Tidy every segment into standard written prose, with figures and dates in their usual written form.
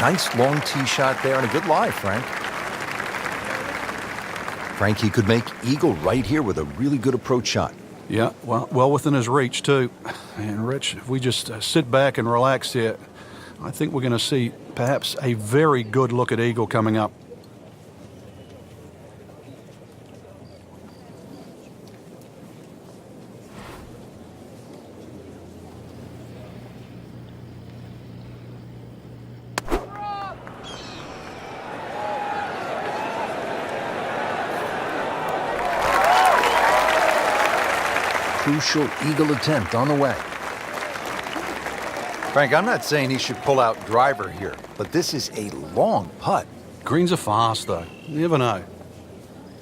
Nice long tee shot there and a good lie, Frank. Frank, he could make eagle right here with a really good approach shot. Yeah, well within his reach, too. And, Rich, if we just sit back and relax here, I think we're going to see perhaps a very good look at eagle coming up. Crucial eagle attempt on the way. Frank, I'm not saying he should pull out driver here, but this is a long putt. Greens are fast, though. You never know.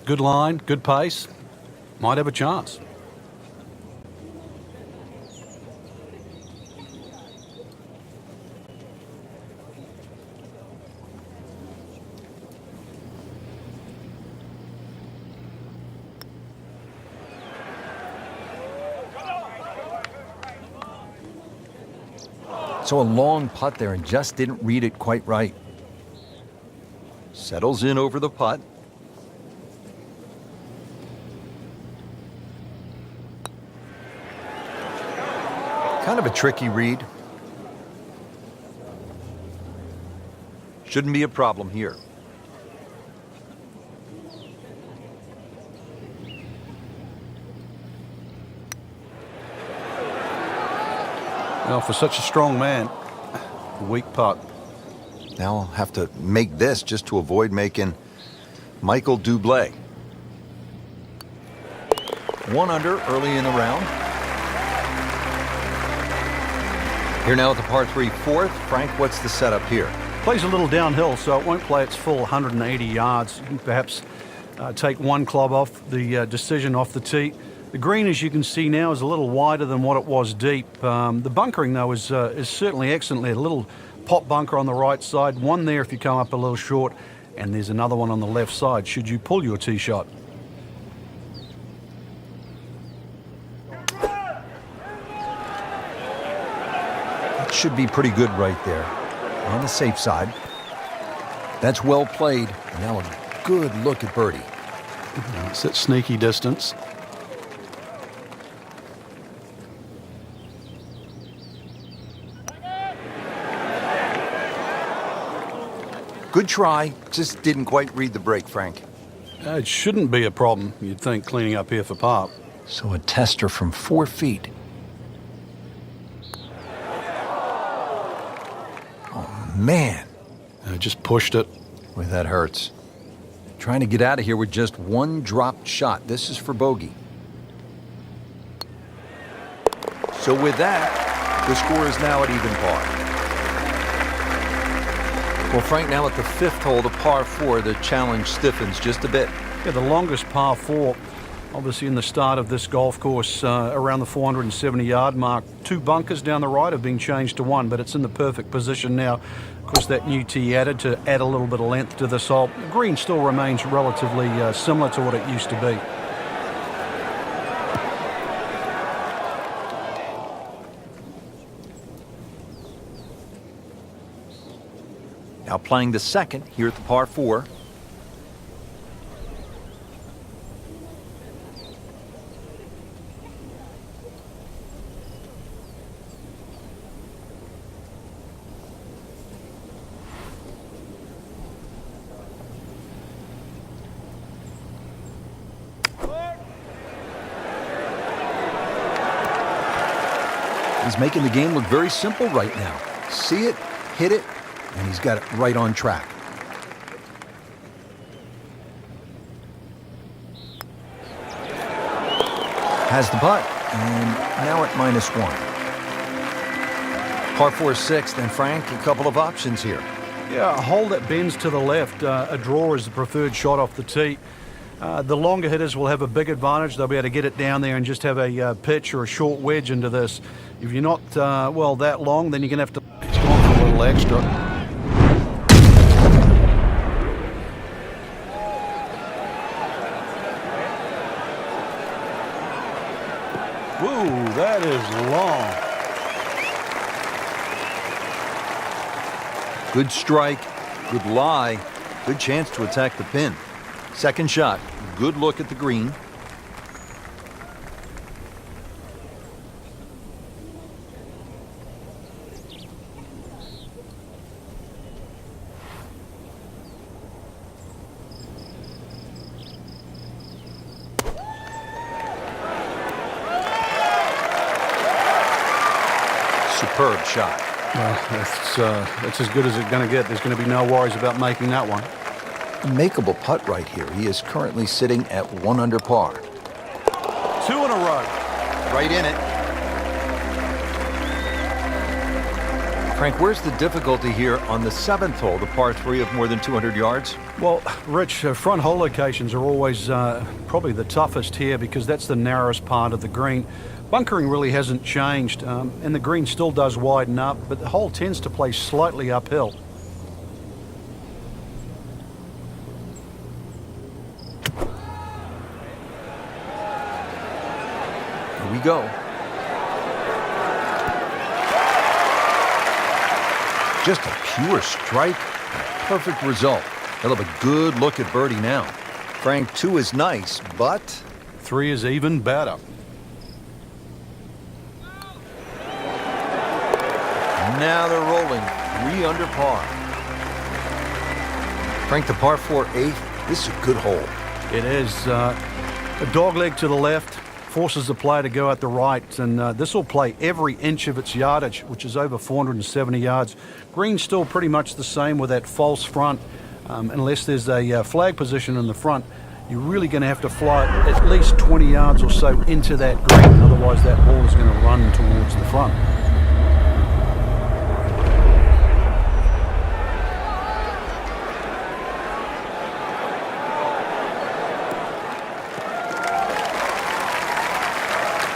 Good line, good pace. Might have a chance. So a long putt there and just didn't read it quite right. Settles in over the putt. Kind of a tricky read. Shouldn't be a problem here. Well, for such a strong man, weak putt. Now I'll have to make this just to avoid making Michael Dublé. 1 under early in the round. Here now at the par 3 fourth. Frank, what's the setup here? Plays a little downhill, so it won't play its full 180 yards. You can perhaps take one club off the decision off the tee. The green, as you can see now, is a little wider than what it was deep. The bunkering, though, is certainly excellent there. A little pop bunker on the right side, one there if you come up a little short, and there's another one on the left side should you pull your tee shot. That should be pretty good right there. On the safe side. That's well played. And now a good look at birdie. It's at sneaky distance. Good try, just didn't quite read the break, Frank. It shouldn't be a problem, you'd think, cleaning up here for par. So a tester from 4 feet. Oh, man. Just pushed it. Boy, that hurts. Trying to get out of here with just one dropped shot. This is for bogey. So with that, the score is now at even par. Well, Frank, now at the 5th hole, the par 4, the challenge stiffens just a bit. Yeah, the longest par 4, obviously in the start of this golf course, around the 470-yard mark. 2 bunkers down the right have been changed to 1, but it's in the perfect position now. Of course, that new tee added to add a little bit of length to this hole. The green still remains relatively similar to what it used to be. Now playing the 2nd here at the par 4. He's making the game look very simple right now. See it, hit it, and he's got it right on track. Has the putt, and now at -1. Par 4 6th, and Frank, a couple of options here. Yeah, a hole that bends to the left. A draw is the preferred shot off the tee. The longer hitters will have a big advantage. They'll be able to get it down there and just have a pitch or a short wedge into this. If you're not, well, that long, then you're going to have to... He's gone for a little extra. Woo, that is long. Good strike, good lie, good chance to attack the pin. Second shot, good look at the green. Superb shot. Well, that's as good as it's going to get. There's going to be no worries about making that one. A makeable putt right here. He is currently sitting at 1 under par. 2 in a row. Right in it. Frank, where's the difficulty here on the 7th hole, the par 3 of more than 200 yards? Well, Rich, front hole locations are always probably the toughest here because that's the narrowest part of the green. Bunkering really hasn't changed, and the green still does widen up, but the hole tends to play slightly uphill. Here we go. Just a pure strike, a perfect result. He'll have a good look at birdie now. Frank, 2 is nice, but 3 is even better. now they're rolling. 3 under par. Frank, the par 4 8th. This is a good hole. It is a dog leg to the left, forces the player to go out the right, and this will play every inch of its yardage, which is over 470 yards. Green's still pretty much the same with that false front, unless there's a flag position in the front. You're really going to have to fly it at least 20 yards or so into that green, otherwise that ball is going to run towards the front.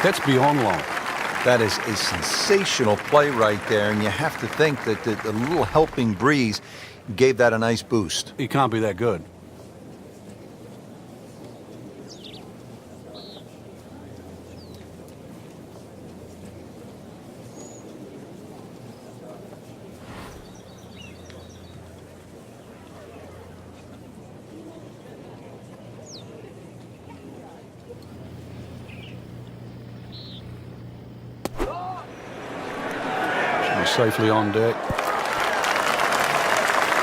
That's beyond long. That is a sensational play right there, and you have to think that the little helping breeze gave that a nice boost. He can't be that good. Safely on deck.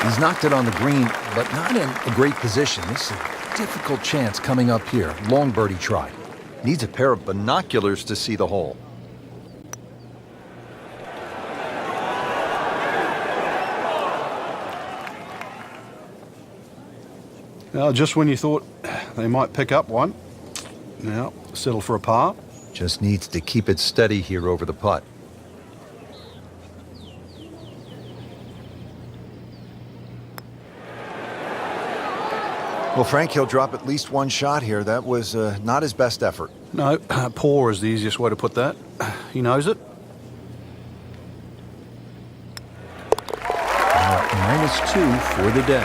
He's knocked it on the green, but not in a great position. This is a difficult chance coming up here. Long birdie try. Needs a pair of binoculars to see the hole. Now, just when you thought they might pick up one, now settle for a par. Just needs to keep it steady here over the putt. Well, Frank, he'll drop at least one shot here. That was not his best effort. No, poor is the easiest way to put that. He knows it. -2 for the day.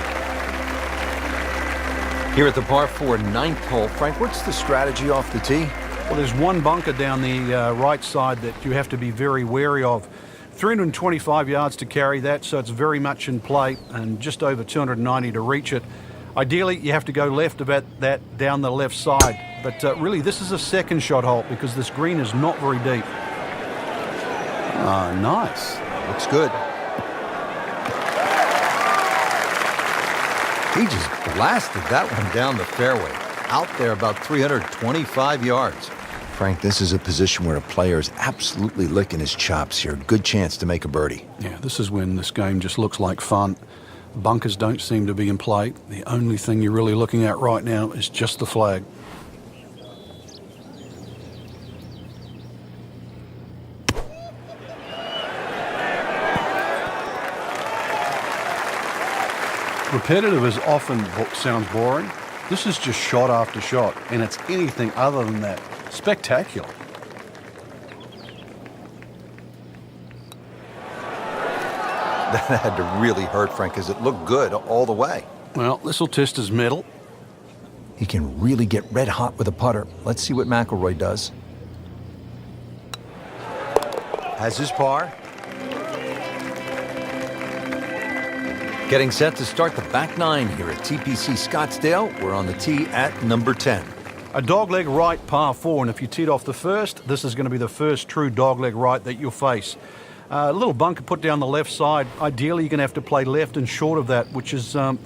Here at the par 4 9th hole, Frank, what's the strategy off the tee? Well, there's one bunker down the right side that you have to be very wary of. 325 yards to carry that, so it's very much in play, and just over 290 to reach it. Ideally, you have to go left about that down the left side. But really, this is a second shot hole because this green is not very deep. Nice. Looks good. He just blasted that one down the fairway. Out there about 325 yards. Frank, this is a position where a player is absolutely licking his chops here. Good chance to make a birdie. Yeah, this is when this game just looks like fun. Bunkers don't seem to be in play. The only thing you're really looking at right now is just the flag. Repetitive is often sounds boring. This is just shot after shot, and it's anything other than that. Spectacular. That had to really hurt, Frank, because it looked good all the way. Well, this will test his mettle. He can really get red hot with a putter. Let's see what McIlroy does. Has his par. Getting set to start the back nine here at TPC Scottsdale. We're on the tee at number 10. A dogleg right par 4, and if you teed off the first, this is going to be the first true dogleg right that you'll face. A little bunker put down the left side. Ideally, you're going to have to play left and short of that, which is going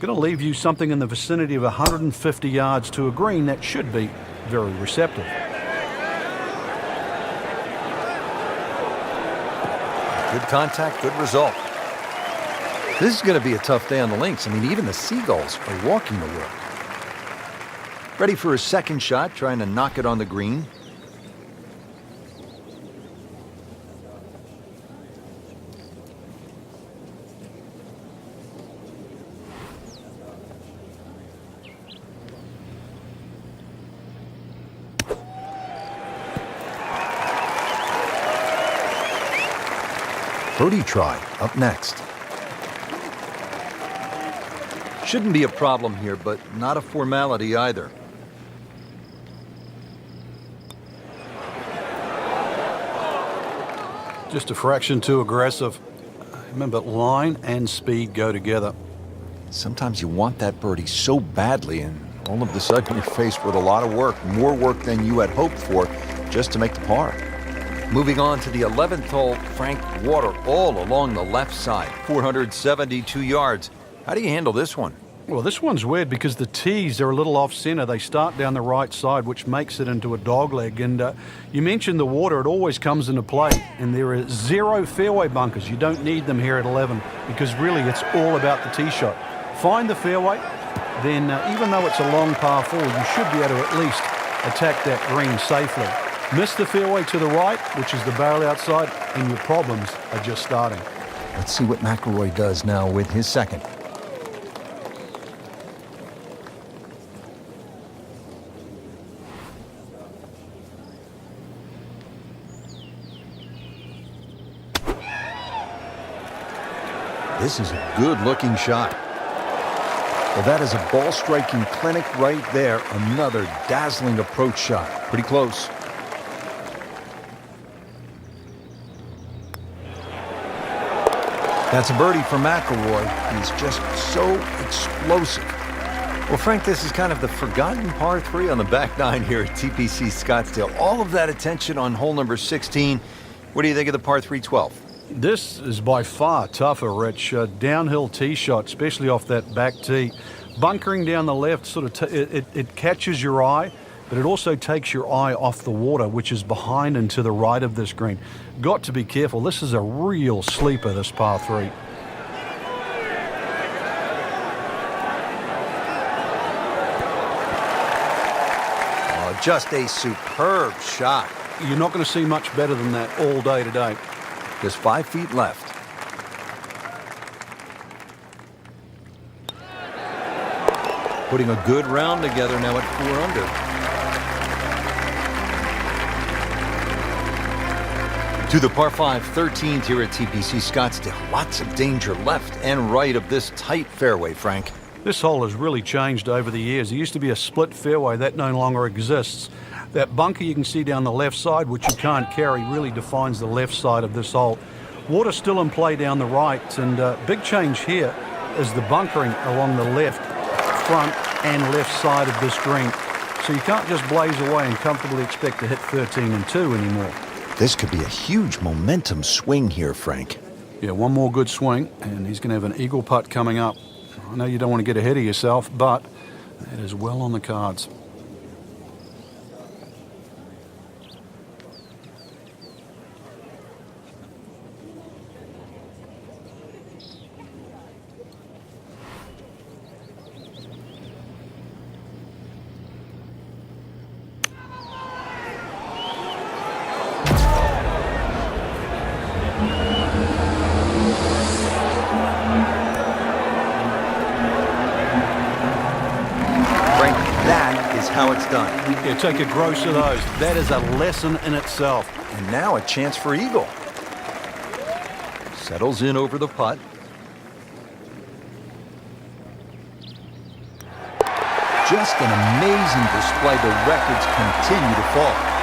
to leave you something in the vicinity of 150 yards to a green that should be very receptive. Good contact, good result. This is going to be a tough day on the links. I mean, even the seagulls are walking to work. Ready for his second shot, trying to knock it on the green. Birdie try up next. Shouldn't be a problem here, but not a formality either. Just a fraction too aggressive. Remember, line and speed go together. Sometimes you want that birdie so badly, and all of a sudden you're faced with a lot of work, more work than you had hoped for, just to make the par. Moving on to the 11th hole, Frank, water all along the left side, 472 yards. How do you handle this one? Well, this one's weird because the tees are a little off-center. They start down the right side, which makes it into a dogleg. And you mentioned the water. It always comes into play. And there are 0 fairway bunkers. You don't need them here at 11 because really it's all about the tee shot. Find the fairway, then even though it's a long par 4, you should be able to at least attack that green safely. Miss the fairway to the right, which is the barrel outside, and your problems are just starting. Let's see what McIlroy does now with his second. This is a good-looking shot. Well, that is a ball-striking clinic right there. Another dazzling approach shot. Pretty close. That's a birdie for McIlroy. He's just so explosive. Well, Frank, this is kind of the forgotten par 3 on the back nine here at TPC Scottsdale. All of that attention on hole number 16. What do you think of the par 3 12? This is by far tougher, Rich. Downhill tee shot, especially off that back tee. Bunkering down the left, sort of it catches your eye, but it also takes your eye off the water, which is behind and to the right of this green. Got to be careful. This is a real sleeper, this par 3. Oh, just a superb shot. You're not going to see much better than that all day today. Just 5 feet left. Putting a good round together now at 4 under. To the par 5 13th here at TPC Scottsdale. Lots of danger left and right of this tight fairway, Frank. This hole has really changed over the years. There used to be a split fairway. That no longer exists. That bunker you can see down the left side, which you can't carry, really defines the left side of this hole. Water still in play down the right, and big change here is the bunkering along the left, front and left side of this green. So you can't just blaze away and comfortably expect to hit 13 and 2 anymore. This could be a huge momentum swing here, Frank. Yeah, one more good swing, and he's going to have an eagle putt coming up. I know you don't want to get ahead of yourself, but it is well on the cards. How it's done. Yeah, take a gross of those. That is a lesson in itself. And now a chance for eagle. Settles in over the putt. Just an amazing display. The records continue to fall.